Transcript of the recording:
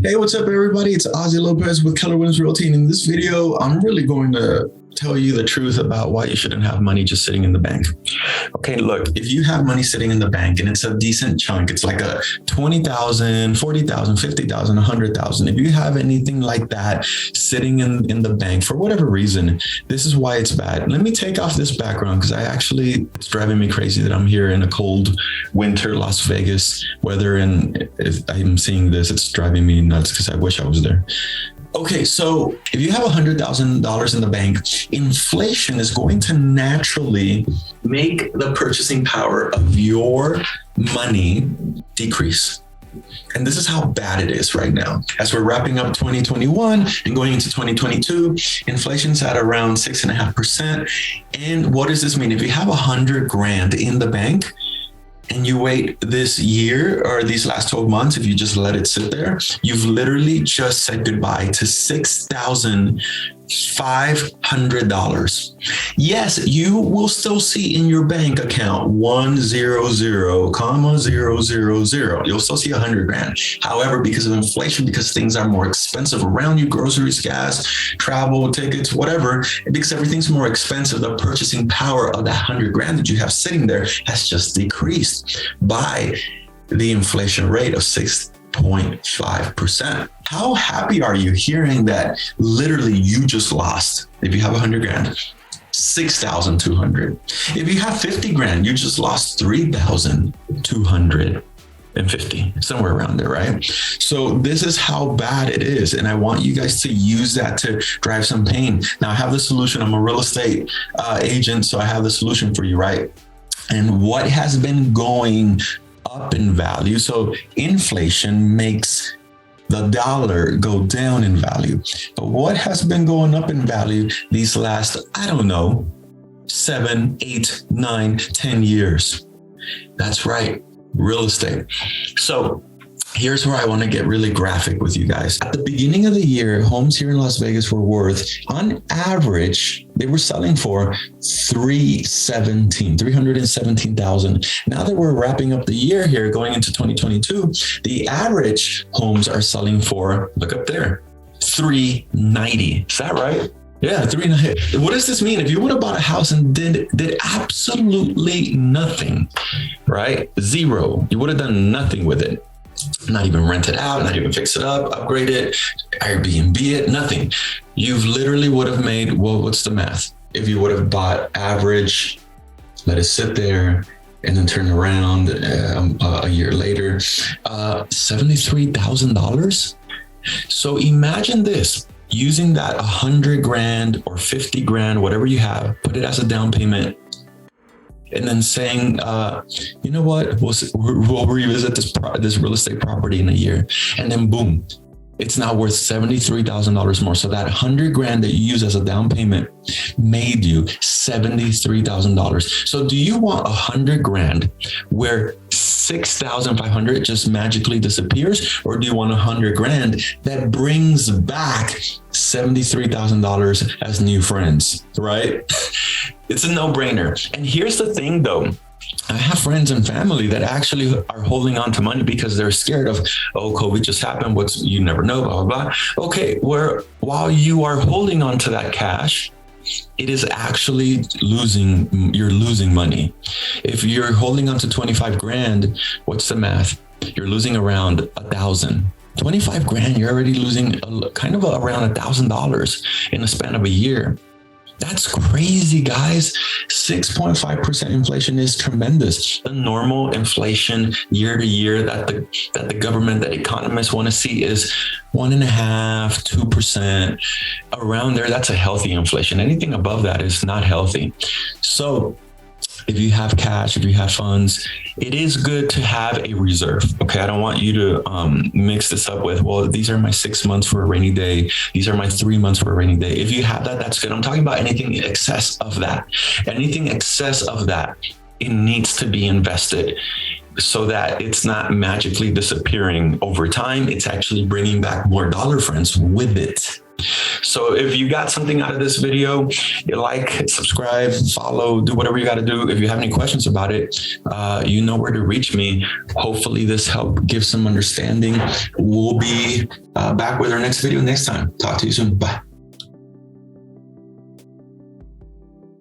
Hey, what's up, everybody? It's OZZY Lopez with Keller Williams Realty. And in this video, I'm really going to tell you the truth about why you shouldn't have money just sitting in the bank. Okay, look, if you have money sitting in the bank and it's a decent chunk, it's like a 20,000, 40,000, 50,000, 100,000. If you have anything like that sitting in the bank for whatever reason, this is why it's bad. Let me take off this background because it's driving me crazy that I'm here in a cold winter Las Vegas weather. And if I'm seeing this, it's driving me nuts because I wish I was there. Okay, so if you have $100,000 in the bank, inflation is going to naturally make the purchasing power of your money decrease. And this is how bad it is right now. As we're wrapping up 2021 and going into 2022, inflation's at around 6.5%. And what does this mean? If you have $100,000 in the bank, and you wait this year or these last 12 months, if you just let it sit there, you've literally just said goodbye to $6,500. Yes, you will still see in your bank account 100,000. You'll still see $100,000. However, because of inflation, because things are more expensive around you, groceries, gas, travel, tickets, whatever, because everything's more expensive, the purchasing power of that $100,000 that you have sitting there has just decreased by the inflation rate of 6.5%. How happy are you hearing that literally you just lost? If you have $100,000, 6,200. If you have $50,000, you just lost 3,250, somewhere around there, right? So this is how bad it is. And I want you guys to use that to drive some pain. Now I have the solution. I'm a real estate agent, so I have the solution for you, right? And what has been going up in value? So inflation makes the dollar go down in value. But what has been going up in value these last, 7, 8, 9, 10 years? That's right, real estate. So here's where I want to get really graphic with you guys. At the beginning of the year, homes here in Las Vegas were worth, on average, they were selling for $317,000. Now that we're wrapping up the year here, going into 2022, the average homes are selling for, look up there, $390,000. Is that right? Yeah, $390,000. What does this mean? If you would have bought a house and did absolutely nothing, right? Zero, you would have done nothing with it. Not even rent it out, not even fix it up, upgrade it, Airbnb it, nothing. You've literally would have made, well, what's the math? If you would have bought average, let it sit there, and then turn around a year later, $73,000. So imagine this, using that $100,000 or $50,000, whatever you have, put it as a down payment, and then saying, you know what, we'll revisit this real estate property in a year. And then boom, it's now worth $73,000 more. So that $100,000 that you use as a down payment made you $73,000. So do you want $100,000 where $6,500 just magically disappears? Or do you want $100,000 that brings back $73,000 as new friends, right? It's a no-brainer. And here's the thing though, I have friends and family that actually are holding on to money because they're scared of, oh, COVID just happened. You never know, blah, blah, blah. Okay, while you are holding on to that cash, it is actually you're losing money. If you're holding on to $25,000, what's the math? You're losing around $1,000. $25,000, you're already losing around $1,000 in a span of a year. That's crazy, guys. 6.5% inflation is tremendous. The normal inflation year to year that the government, that economists want to see is 1.5%, 2%. Around there, that's a healthy inflation. Anything above that is not healthy. So if you have cash, if you have funds, it is good to have a reserve. Okay, I don't want you to mix this up with, well, these are my 6 months for a rainy day. These are my 3 months for a rainy day. If you have that, that's good. I'm talking about anything in excess of that. Anything excess of that, it needs to be invested. so that it's not magically disappearing over time. It's actually bringing back more dollar friends with it. So if you got something out of this video, you like, subscribe, follow, do whatever you got to do. If you have any questions about it, you know where to reach me. Hopefully this helped give some understanding. We'll be back with our next video next time. Talk to you soon. Bye.